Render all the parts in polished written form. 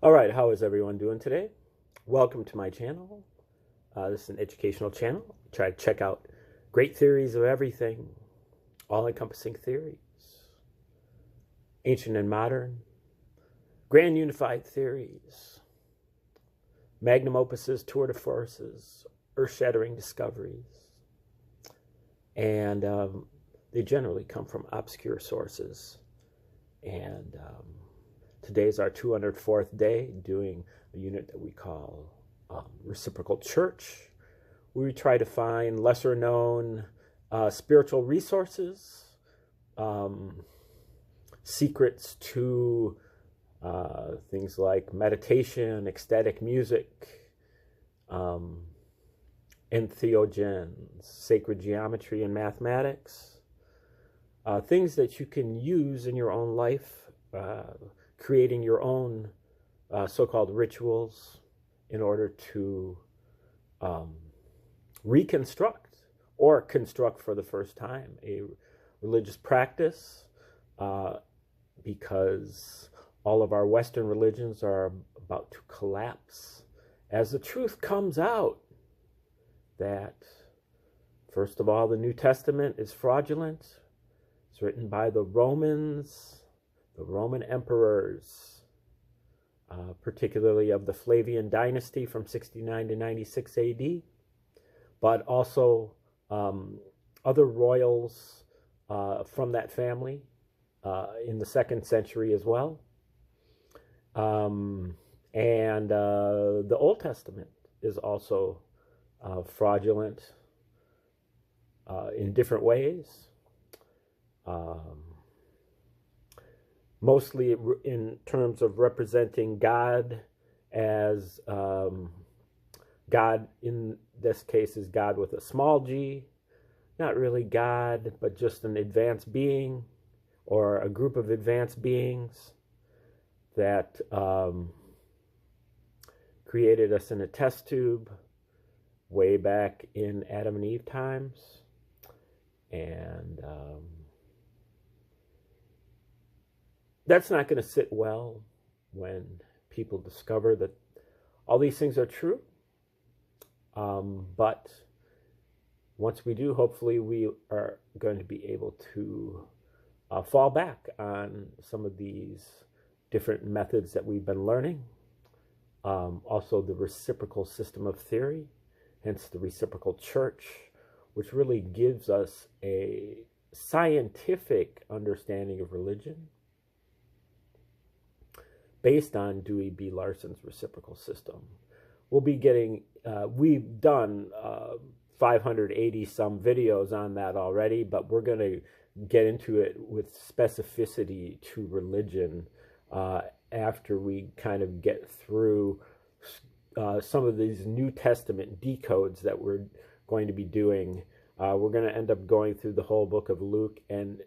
All right, how is everyone doing today? Welcome to my channel. This is an educational channel. Try to check out great theories of everything, all-encompassing theories, ancient and modern, grand unified theories, magnum opuses, tour de forces, earth-shattering discoveries, and they generally come from obscure sources. And today's our 204th day doing a unit that we call Reciprocal Church, where we try to find lesser known spiritual resources, secrets to things like meditation, ecstatic music, entheogens, sacred geometry and mathematics, things that you can use in your own life, creating your own so-called rituals in order to reconstruct or construct for the first time a religious practice, because all of our Western religions are about to collapse as the truth comes out that, first of all, the New Testament is fraudulent. It's written by the Romans, the Roman emperors, particularly of the Flavian dynasty from 69 to 96 AD, but also other royals from that family in the 2nd century as well. And the Old Testament is also fraudulent in different ways. Mostly in terms of representing God as God, in this case, is God with a small g, not really God, but just an advanced being or a group of advanced beings that created us in a test tube way back in Adam and Eve times. And that's not going to sit well when people discover that all these things are true. But once we do, hopefully we are going to be able to fall back on some of these different methods that we've been learning. Also the reciprocal system of theory, hence the reciprocal church, which really gives us a scientific understanding of religion based on Dewey B. Larson's reciprocal system. We'll be getting, we've done 580 some videos on that already, but we're going to get into it with specificity to religion after we kind of get through some of these New Testament decodes that we're going to be doing. We're going to end up going through the whole book of Luke and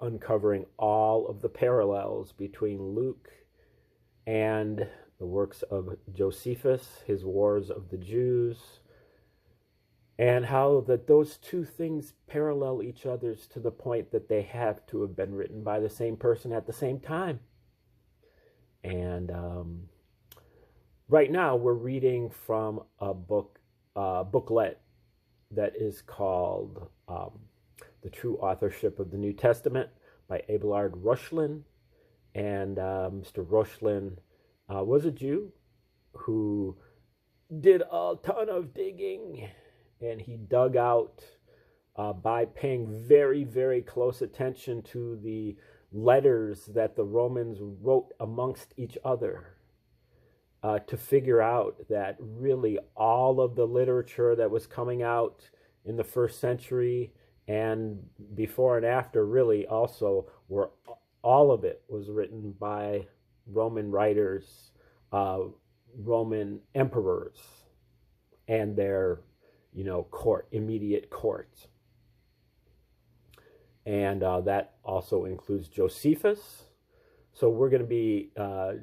uncovering all of the parallels between Luke and the works of Josephus, his Wars of the Jews, and how that those two things parallel each other to the point that they have to have been written by the same person at the same time. And right now we're reading from a booklet that is called The True Authorship of the New Testament by Abelard Rushlin. And Mr. Rushlin was a Jew who did a ton of digging, and he dug out by paying very, very close attention to the letters that the Romans wrote amongst each other to figure out that really all of the literature that was coming out in the 1st century and before and after really also were, all of it was written by Roman writers, Roman emperors, and their, immediate courts. And that also includes Josephus. So we're going to be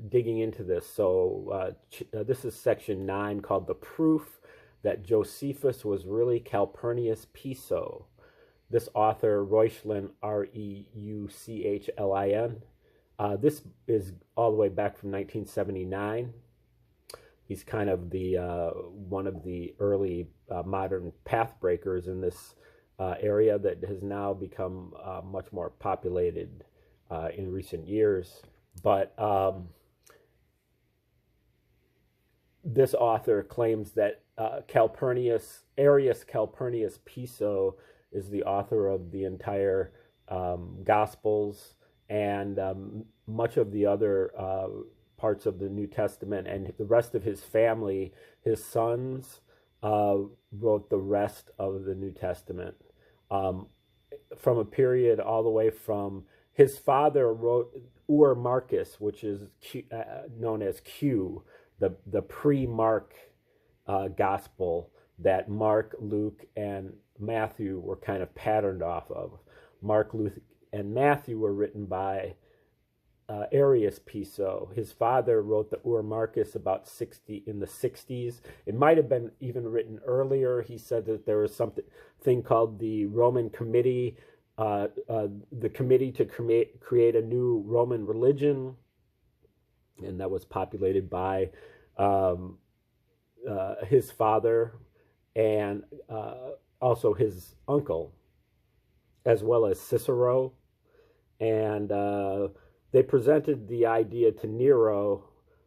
digging into this. So this is section 9 called The Proof That Josephus Was Really Calpurnius Piso. This author, Reuchlin, Reuchlin, This is all the way back from 1979. He's kind of the one of the early modern path breakers in this area that has now become much more populated in recent years. But this author claims that Arius Calpurnius Piso is the author of the entire Gospels and much of the other parts of the New Testament, and the rest of his family, his sons, wrote the rest of the New Testament. From a period all the way from his father wrote Marcus, which is known as Q, the pre-Mark gospel that Mark, Luke, and Matthew were kind of patterned off of. Mark, Luke, and Matthew were written by Arius Piso. His father wrote the Marcus about in the 60s. It might have been even written earlier. He said that there was something called the Roman Committee, the committee to create a new Roman religion, and that was populated by his father and also his uncle, as well as Cicero. And they presented the idea to Nero,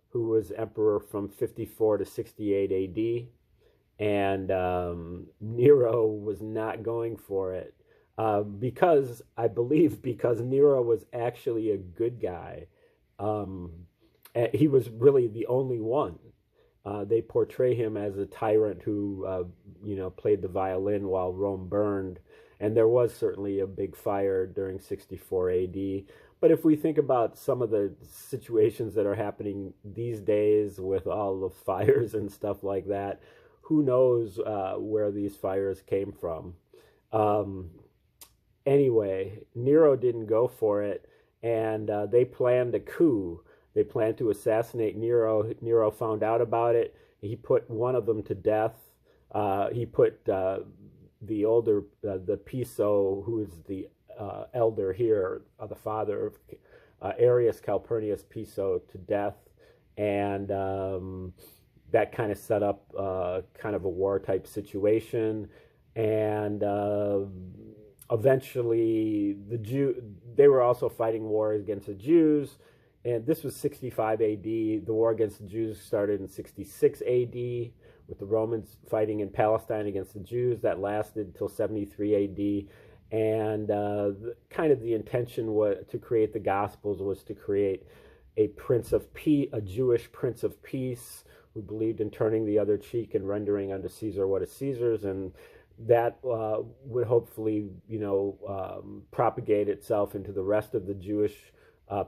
who was emperor from 54 to 68 AD. And Nero was not going for it because Nero was actually a good guy. He was really the only one. They portray him as a tyrant who, played the violin while Rome burned. And there was certainly a big fire during 64 AD. But if we think about some of the situations that are happening these days with all the fires and stuff like that, who knows where these fires came from. Anyway, Nero didn't go for it, and they planned a coup. They planned to assassinate Nero. Nero found out about it. He put one of them to death. He put the Piso, who is the elder here, the father of Arius Calpurnius Piso, to death. And that kind of set up kind of a war-type situation. And eventually, they were also fighting war against the Jews. And this was 65 AD. The war against the Jews started in 66 AD, with the Romans fighting in Palestine against the Jews. That lasted until 73 AD. And kind of the intention to create the Gospels was to create a Prince of Peace, a Jewish Prince of Peace, who believed in turning the other cheek and rendering unto Caesar what is Caesar's. And that would hopefully, propagate itself into the rest of the Jewish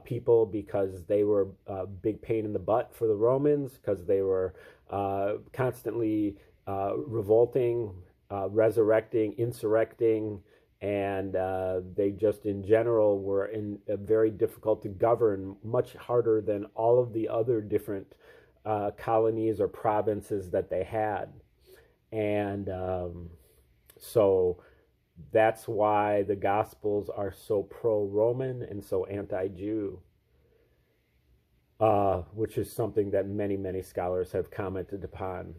people, because they were a big pain in the butt for the Romans, because they were constantly revolting, resurrecting, insurrecting, and they just in general were very difficult to govern, much harder than all of the other different colonies or provinces that they had. And so that's why the Gospels are so pro-Roman and so anti-Jew, which is something that many, many scholars have commented upon.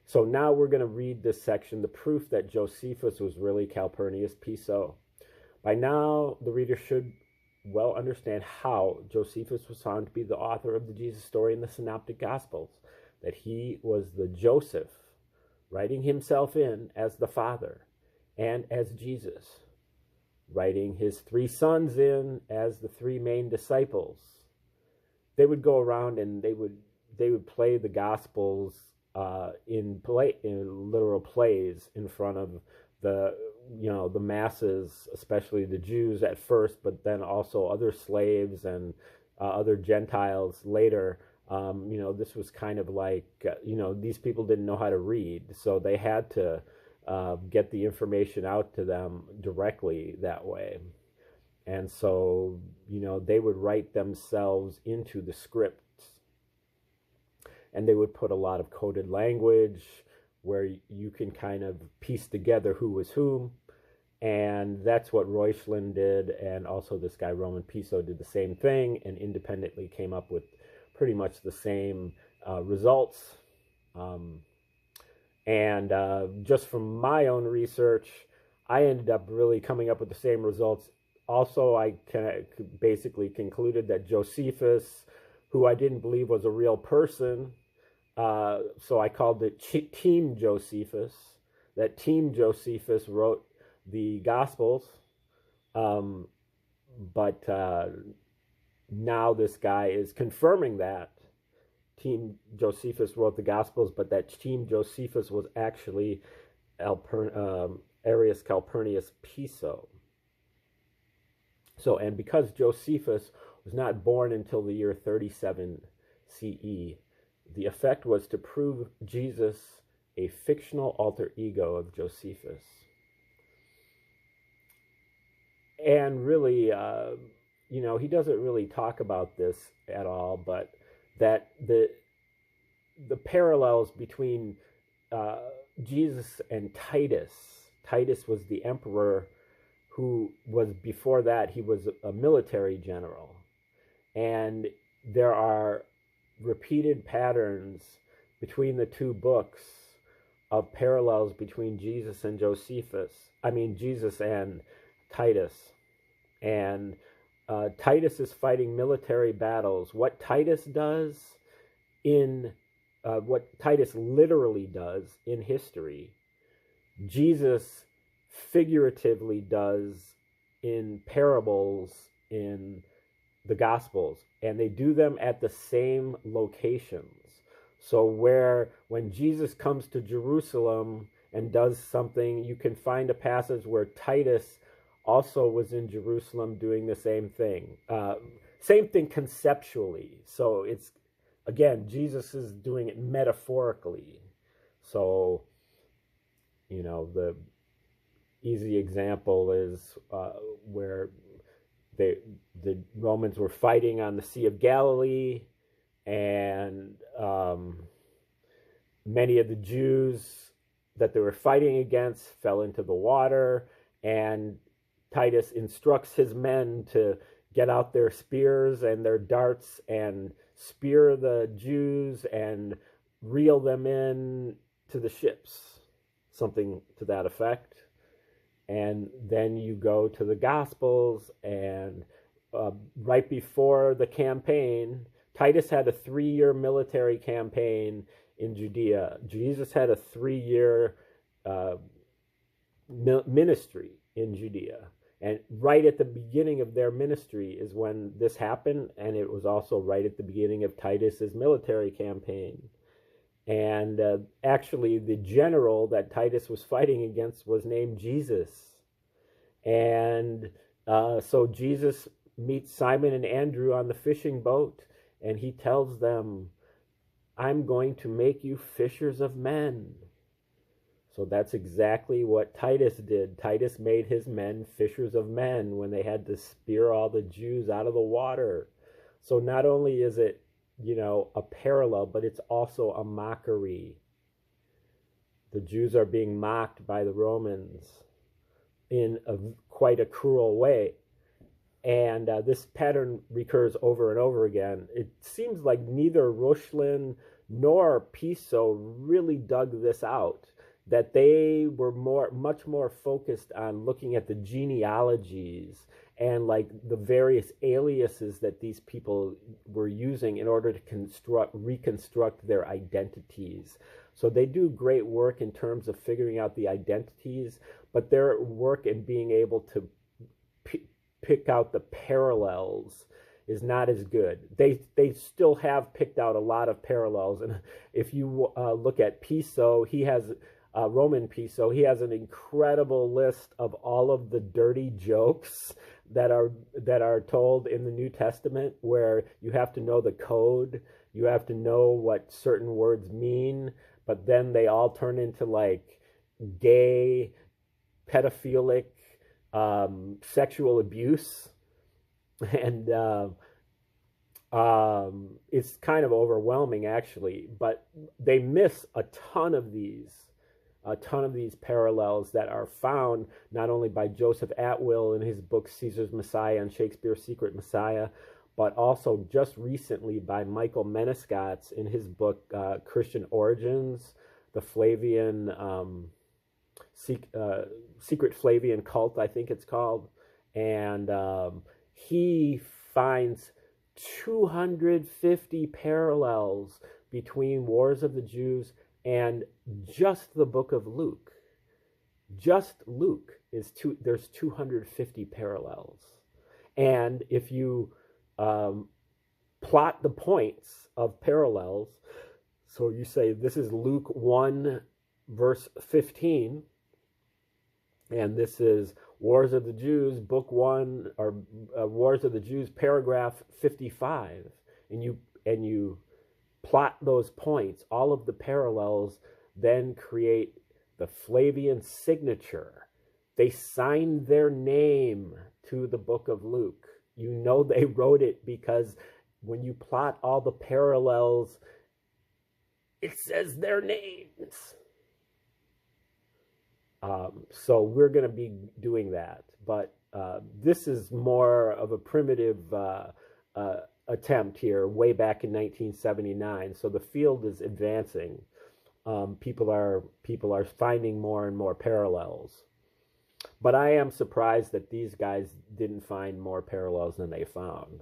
So now we're going to read this section, the proof that Josephus was really Calpurnius Piso. By now, the reader should well understand how Josephus was found to be the author of the Jesus story in the Synoptic Gospels, that he was the Joseph, writing himself in as the Father, and as Jesus, writing his three sons in as the three main disciples. They would go around and they would play the Gospels in literal plays in front of the masses, especially the Jews at first, but then also other slaves and other Gentiles later. This was kind of like, these people didn't know how to read, so they had to get the information out to them directly that way. And so, they would write themselves into the scripts, and they would put a lot of coded language where you can kind of piece together who was whom. And that's what Reuchlin did, and also this guy Roman Piso did the same thing and independently came up with pretty much the same results. And just from my own research, I ended up really coming up with the same results. Also, I basically concluded that Josephus, who I didn't believe was a real person, so I called it Team Josephus, that Team Josephus wrote the Gospels, but now this guy is confirming that Team Josephus wrote the Gospels, but that Team Josephus was actually Arius Calpurnius Piso. So, and because Josephus was not born until the year 37 CE, the effect was to prove Jesus a fictional alter ego of Josephus. And really, you know, he doesn't really talk about this at all, but that the parallels between Jesus and Titus. Titus was the emperor who was, before that, he was a military general. And there are repeated patterns between the two books of parallels between Jesus and Josephus. I mean, Jesus and Titus. And Titus is fighting military battles. What Titus does in, what Titus literally does in history, Jesus figuratively does in parables in the Gospels. And they do them at the same locations. So when Jesus comes to Jerusalem and does something, you can find a passage where Titus also was in Jerusalem doing the same thing. Same thing conceptually. So it's, again, Jesus is doing it metaphorically. So, you know, the easy example is where the Romans were fighting on the Sea of Galilee, and many of the Jews that they were fighting against fell into the water, and Titus instructs his men to get out their spears and their darts and spear the Jews and reel them in to the ships, something to that effect. And then you go to the Gospels, and right before the campaign, Titus had a 3-year military campaign in Judea. Jesus had a 3-year ministry in Judea. And right at the beginning of their ministry is when this happened, and it was also right at the beginning of Titus's military campaign. And actually, the general that Titus was fighting against was named Jesus. And so Jesus meets Simon and Andrew on the fishing boat, and he tells them, I'm going to make you fishers of men. So that's exactly what Titus did. Titus made his men fishers of men when they had to spear all the Jews out of the water. So not only is it, you know, a parallel, but it's also a mockery. The Jews are being mocked by the Romans in quite a cruel way. And this pattern recurs over and over again. It seems like neither Reuchlin nor Piso really dug this out, that they were much more focused on looking at the genealogies and like the various aliases that these people were using in order to reconstruct their identities. So they do great work in terms of figuring out the identities, but their work in being able to pick out the parallels is not as good. They still have picked out a lot of parallels. And if you look at Piso, he has Roman Piso, he has an incredible list of all of the dirty jokes that are told in the New Testament, where you have to know the code, you have to know what certain words mean, but then they all turn into like gay, pedophilic, sexual abuse, and it's kind of overwhelming actually. But they miss a ton of these a ton of these parallels that are found not only by Joseph Atwill in his book Caesar's Messiah and Shakespeare's Secret Messiah, but also just recently by Michael Menescotts in his book Christian Origins, the Flavian, Secret Flavian Cult, I think it's called. And he finds 250 parallels between Wars of the Jews and just the book of Luke. Just Luke there's 250 parallels. And if you plot the points of parallels, so you say this is Luke 1 verse 15, and this is Wars of the Jews, book 1, or Wars of the Jews, paragraph 55, and you plot those points, all of the parallels then create the Flavian signature. They signed their name to the book of Luke. You know they wrote it because when you plot all the parallels, it says their names. So we're going to be doing that. But this is more of a primitive attempt here, way back in 1979. So the field is advancing. People are finding more and more parallels. But I am surprised that these guys didn't find more parallels than they found.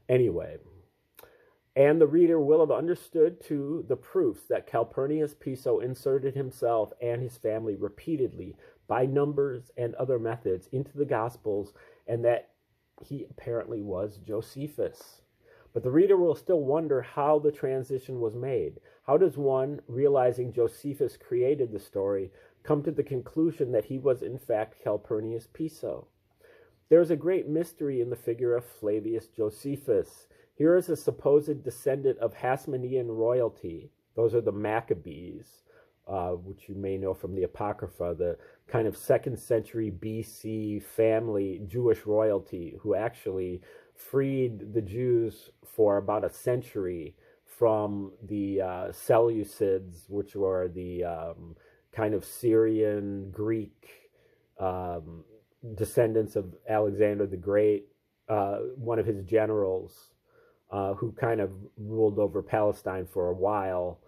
Anyway, and the reader will have understood, too, the proofs that Calpurnius Piso inserted himself and his family repeatedly by numbers and other methods into the Gospels, and that he apparently was Josephus. But the reader will still wonder how the transition was made. How does one, realizing Josephus created the story, come to the conclusion that he was in fact Calpurnius Piso? There is a great mystery in the figure of Flavius Josephus. Here is a supposed descendant of Hasmonean royalty. Those are the Maccabees, which you may know from the Apocrypha, the kind of 2nd century BC family, Jewish royalty, who actually freed the Jews for about a century from the Seleucids, which were the kind of Syrian, Greek descendants of Alexander the Great, one of his generals, who kind of ruled over Palestine for a while.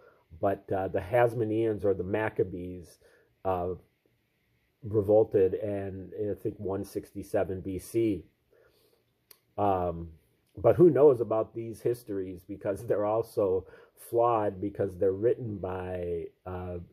But the Hasmoneans, or the Maccabees, revolted, and I think 167 BC. But who knows about these histories, because they're also flawed, because they're written by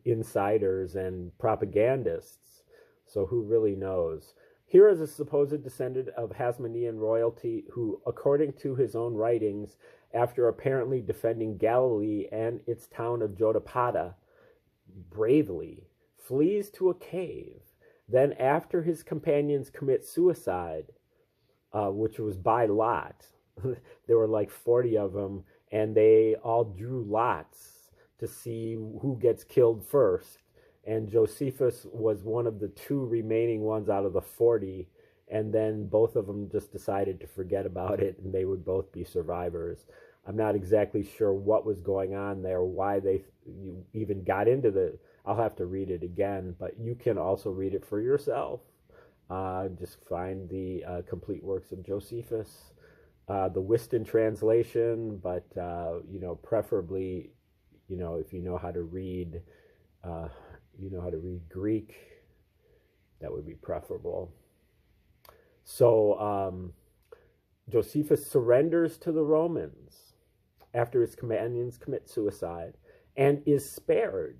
insiders and propagandists. So who really knows? Here is a supposed descendant of Hasmonean royalty who, according to his own writings, after apparently defending Galilee and its town of Jotapata bravely, flees to a cave. Then, after his companions commit suicide, which was by lot, there were like 40 of them, and they all drew lots to see who gets killed first. And Josephus was one of the 2 remaining ones out of the 40, and then both of them just decided to forget about it, and they would both be survivors. I'm not exactly sure what was going on there, why you even got into the... I'll have to read it again, but you can also read it for yourself. Just find the complete works of Josephus, the Whiston translation, but preferably, if you know how to read, Greek, that would be preferable. So Josephus surrenders to the Romans after his companions commit suicide and is spared.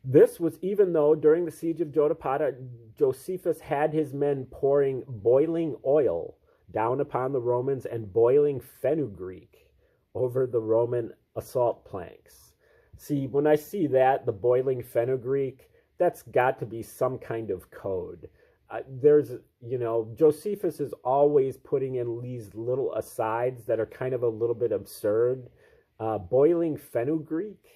This was even though during the siege of Jotapata, Josephus had his men pouring boiling oil down upon the Romans and boiling fenugreek over the Roman assault planks. See, when I see that, the boiling fenugreek, that's got to be some kind of code. Josephus is always putting in these little asides that are kind of a little bit absurd. Boiling fenugreek?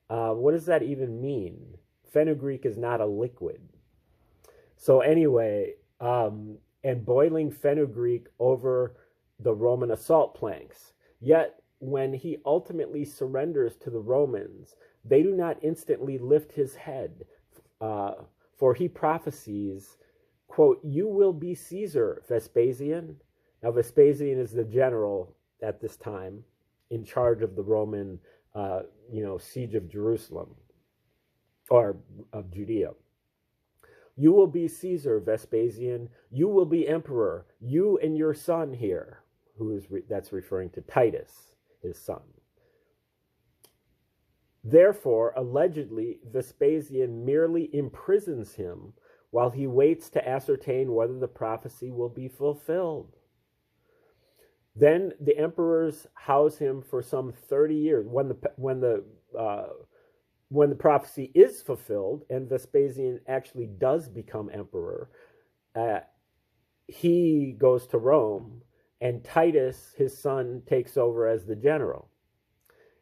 What does that even mean? Fenugreek is not a liquid. So anyway, and boiling fenugreek over the Roman assault planks. Yet, when he ultimately surrenders to the Romans, they do not instantly lift his head, for he prophesies, quote, "You will be Caesar, Vespasian." Now, Vespasian is the general at this time in charge of the Roman, siege of Jerusalem, or of Judea. "You will be Caesar, Vespasian. You will be emperor. You and your son here," that's referring to Titus, his son. Therefore, allegedly, Vespasian merely imprisons him while he waits to ascertain whether the prophecy will be fulfilled. Then the emperors house him for some 30 years. When the prophecy is fulfilled and Vespasian actually does become emperor, he goes to Rome, and Titus, his son, takes over as the general.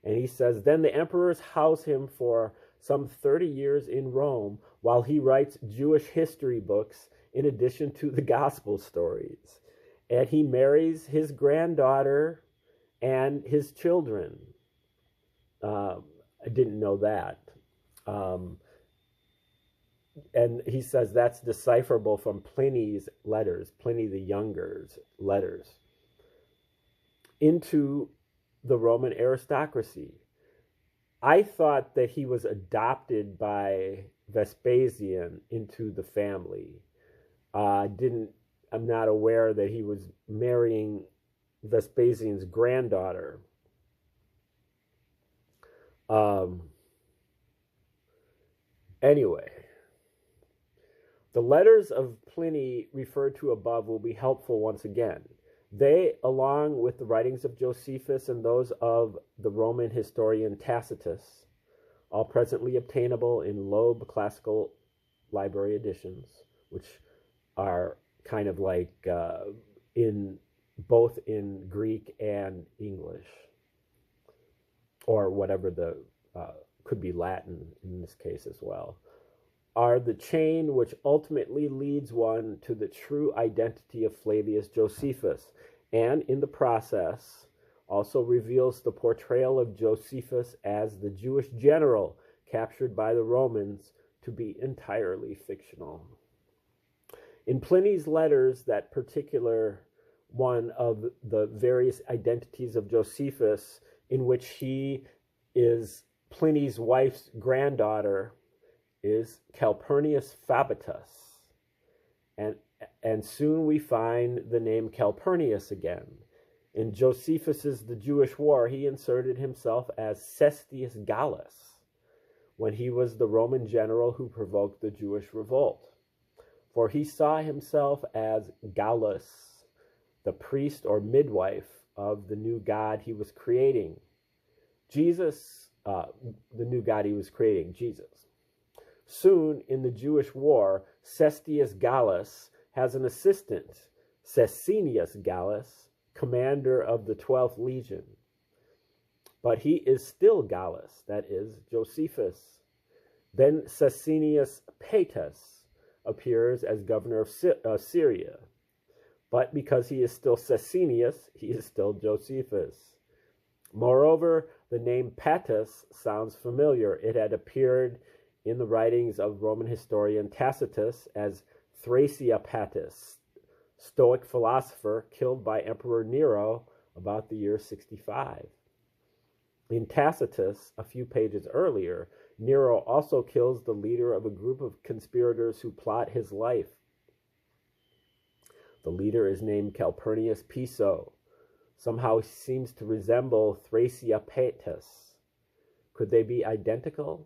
And he says, then the emperors house him for some 30 years in Rome while he writes Jewish history books in addition to the gospel stories. And he marries his granddaughter and his children. I didn't know that. And he says that's decipherable from Pliny's letters, Pliny the Younger's letters, into the Roman aristocracy. I thought that he was adopted by Vespasian into the family. I'm not aware that he was marrying Vespasian's granddaughter. Anyway, the letters of Pliny referred to above will be helpful once again. They, along with the writings of Josephus and those of the Roman historian Tacitus, all presently obtainable in Loeb Classical Library editions, which are kind of like both in Greek and English, or whatever could be Latin in this case as well, are the chain which ultimately leads one to the true identity of Flavius Josephus, and in the process also reveals the portrayal of Josephus as the Jewish general captured by the Romans to be entirely fictional. In Pliny's letters, that particular one of the various identities of Josephus, in which he is Pliny's wife's granddaughter, is Calpurnius Fabatus. And soon we find the name Calpurnius again. In Josephus's The Jewish War, he inserted himself as Cestius Gallus when he was the Roman general who provoked the Jewish revolt. For he saw himself as Gallus, the priest or midwife of the new God he was creating. Jesus, the new God he was creating, Jesus. Soon, in the Jewish war, Cestius Gallus has an assistant, Cecinius Gallus, commander of the 12th Legion. But he is still Gallus, that is, Josephus. Then Cecinius Paetus appears as governor of Syria. But because he is still Cecinius, he is still Josephus. Moreover, the name Paetus sounds familiar. It had appeared in the writings of Roman historian Tacitus as Thracia Paetus, Stoic philosopher killed by Emperor Nero about the year 65. In Tacitus, a few pages earlier, Nero also kills the leader of a group of conspirators who plot his life. The leader is named Calpurnius Piso. Somehow he seems to resemble Thracia Paetus. Could they be identical?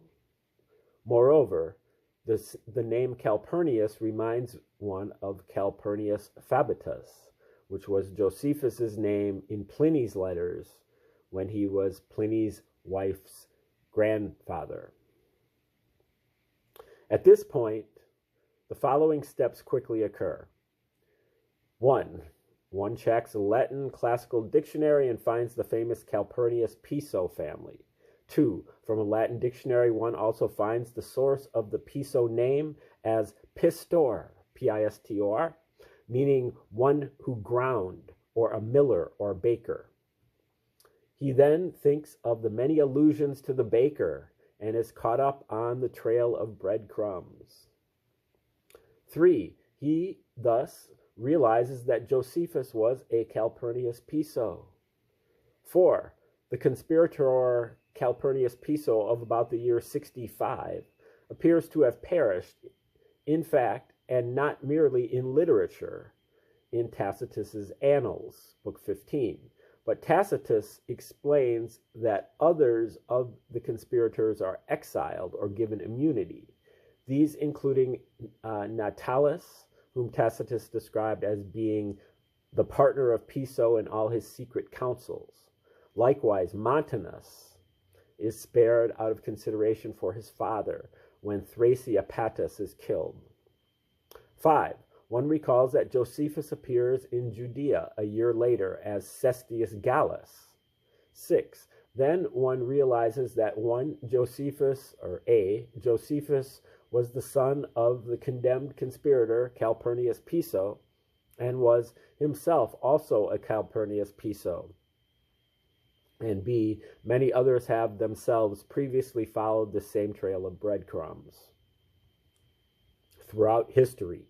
Moreover, the name Calpurnius reminds one of Calpurnius Fabatus, which was Josephus's name in Pliny's letters when he was Pliny's wife's grandfather. At this point, the following steps quickly occur. 1. One checks a Latin classical dictionary and finds the famous Calpurnius Piso family. 2. From a Latin dictionary, one also finds the source of the Piso name as pistor, P-I-S-T-O-R, meaning one who ground, or a miller or baker. He then thinks of the many allusions to the baker and is caught up on the trail of breadcrumbs. 3. He thus realizes that Josephus was a Calpurnius Piso. 4. The conspirator Calpurnius Piso of about the year 65 appears to have perished, in fact, and not merely in literature, in Tacitus's Annals, Book 15. But Tacitus explains that others of the conspirators are exiled or given immunity, these including Natalis, whom Tacitus described as being the partner of Piso in all his secret councils. Likewise, Montanus is spared out of consideration for his father when Thrasea is killed. 5. One recalls that Josephus appears in Judea a year later as Cestius Gallus. 6. Then one realizes that Josephus was the son of the condemned conspirator Calpurnius Piso, and was himself also a Calpurnius Piso. And B, many others have themselves previously followed the same trail of breadcrumbs throughout history.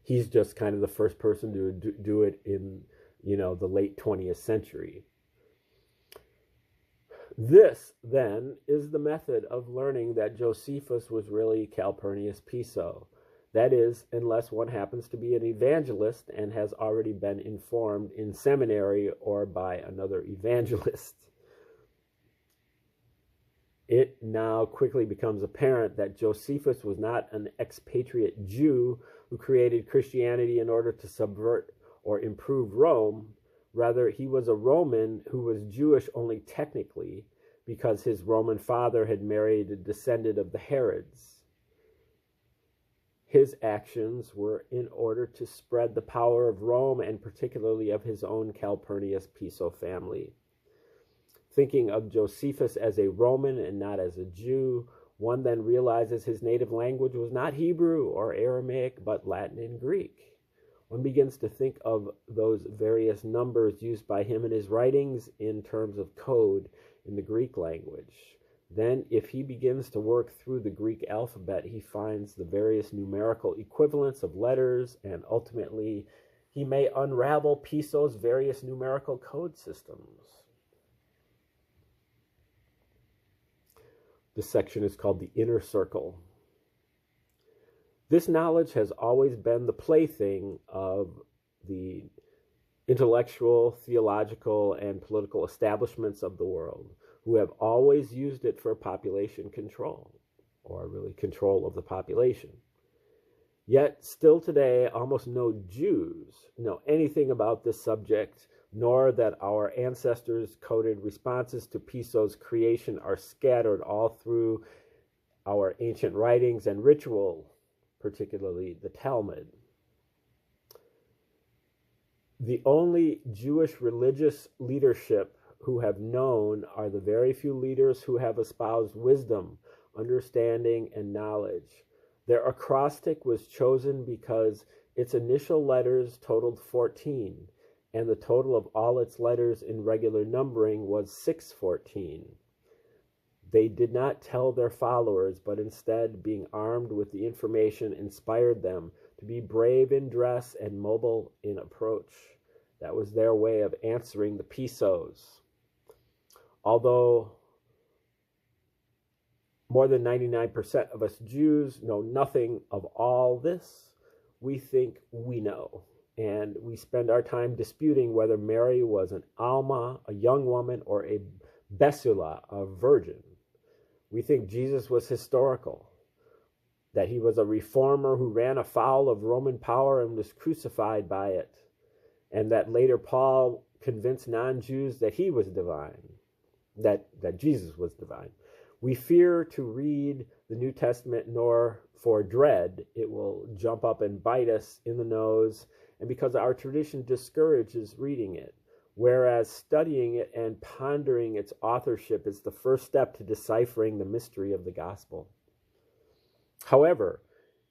He's just kind of the first person to do it in, the late 20th century. This, then, is the method of learning that Josephus was really Calpurnius Piso. That is, unless one happens to be an evangelist and has already been informed in seminary or by another evangelist. It now quickly becomes apparent that Josephus was not an expatriate Jew who created Christianity in order to subvert or improve Rome. Rather, he was a Roman who was Jewish only technically, because his Roman father had married a descendant of the Herods. His actions were in order to spread the power of Rome and particularly of his own Calpurnius Piso family. Thinking of Josephus as a Roman and not as a Jew, one then realizes his native language was not Hebrew or Aramaic, but Latin and Greek. One begins to think of those various numbers used by him in his writings in terms of code in the Greek language. Then, if he begins to work through the Greek alphabet, he finds the various numerical equivalents of letters, and ultimately, he may unravel Piso's various numerical code systems. This section is called the Inner Circle. This knowledge has always been the plaything of the intellectual, theological, and political establishments of the world, who have always used it for population control, or really control of the population. Yet, still today, almost no Jews know anything about this subject, nor that our ancestors' coded responses to Piso's creation are scattered all through our ancient writings and ritual, particularly the Talmud. The only Jewish religious leadership who have known are the very few leaders who have espoused wisdom, understanding, and knowledge. Their acrostic was chosen because its initial letters totaled 14, and the total of all its letters in regular numbering was 614. They did not tell their followers, but instead, being armed with the information, inspired them to be brave in dress and mobile in approach. That was their way of answering the Pisos. Although more than 99% of us Jews know nothing of all this, we think we know. And we spend our time disputing whether Mary was an Alma, a young woman, or a Besula, a virgin. We think Jesus was historical, that he was a reformer who ran afoul of Roman power and was crucified by it, and that later Paul convinced non-Jews that he was divine, that Jesus was divine. We fear to read the New Testament, nor for dread it will jump up and bite us in the nose, and because our tradition discourages reading it, whereas studying it and pondering its authorship is the first step to deciphering the mystery of the gospel. However,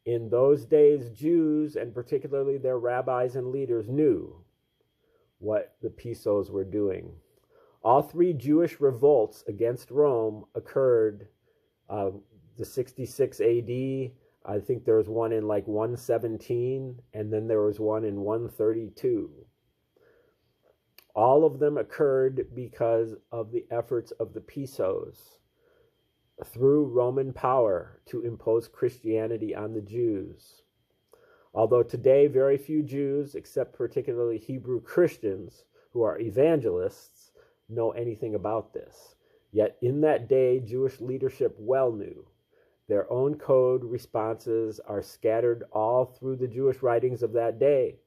in those days, Jews, and particularly their rabbis and leaders, knew what the Pisos were doing. All three Jewish revolts against Rome occurred the 66 AD. I think there was one in like 117, and then there was one in 132. All of them occurred because of the efforts of the Pisos through Roman power to impose Christianity on the Jews. Although today very few Jews, except particularly Hebrew Christians who are evangelists, know anything about this. Yet in that day, Jewish leadership well knew. Their own code responses are scattered all through the Jewish writings of that day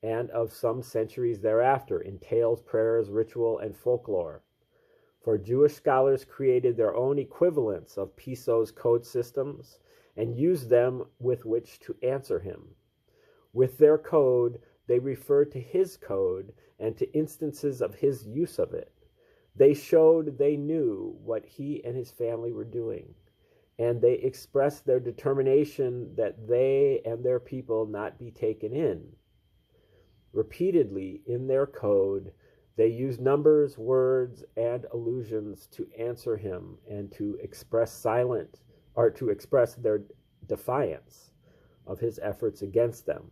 and of some centuries thereafter in tales, prayers, ritual, and folklore. For Jewish scholars created their own equivalents of Piso's code systems and used them with which to answer him. With their code, they referred to his code and to instances of his use of it. They showed they knew what he and his family were doing, and they expressed their determination that they and their people not be taken in. Repeatedly in their code, they used numbers, words, and allusions to answer him and to express their defiance of his efforts against them.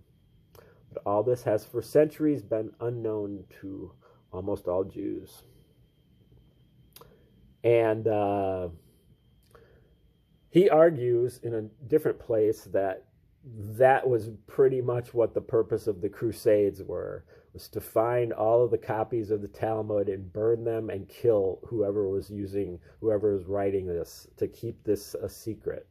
But all this has for centuries been unknown to almost all Jews. And he argues in a different place that that was pretty much what the purpose of the Crusades was to find all of the copies of the Talmud and burn them and kill whoever was writing this, to keep this a secret.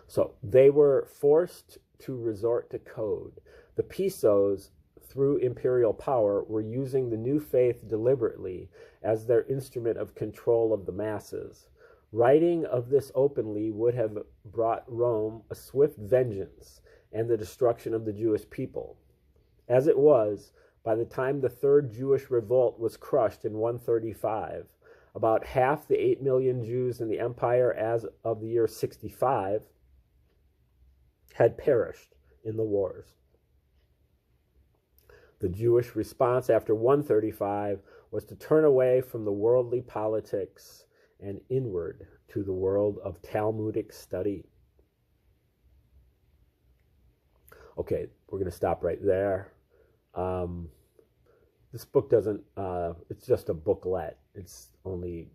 So they were forced to resort to code. The Pisos, through imperial power, were using the new faith deliberately as their instrument of control of the masses. Writing of this openly would have brought Rome a swift vengeance and the destruction of the Jewish people. As it was, by the time the Third Jewish Revolt was crushed in 135, about half the 8 million Jews in the empire as of the year 65 had perished in the wars. The Jewish response after 135 was to turn away from the worldly politics and inward to the world of Talmudic study. Okay, we're going to stop right there. This book doesn't, it's just a booklet. It's only,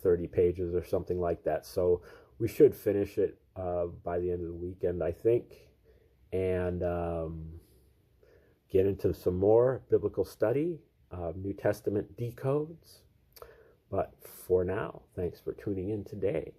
30 pages or something like that. So we should finish it by the end of the weekend, I think, and get into some more biblical study, New Testament decodes. But for now, thanks for tuning in today.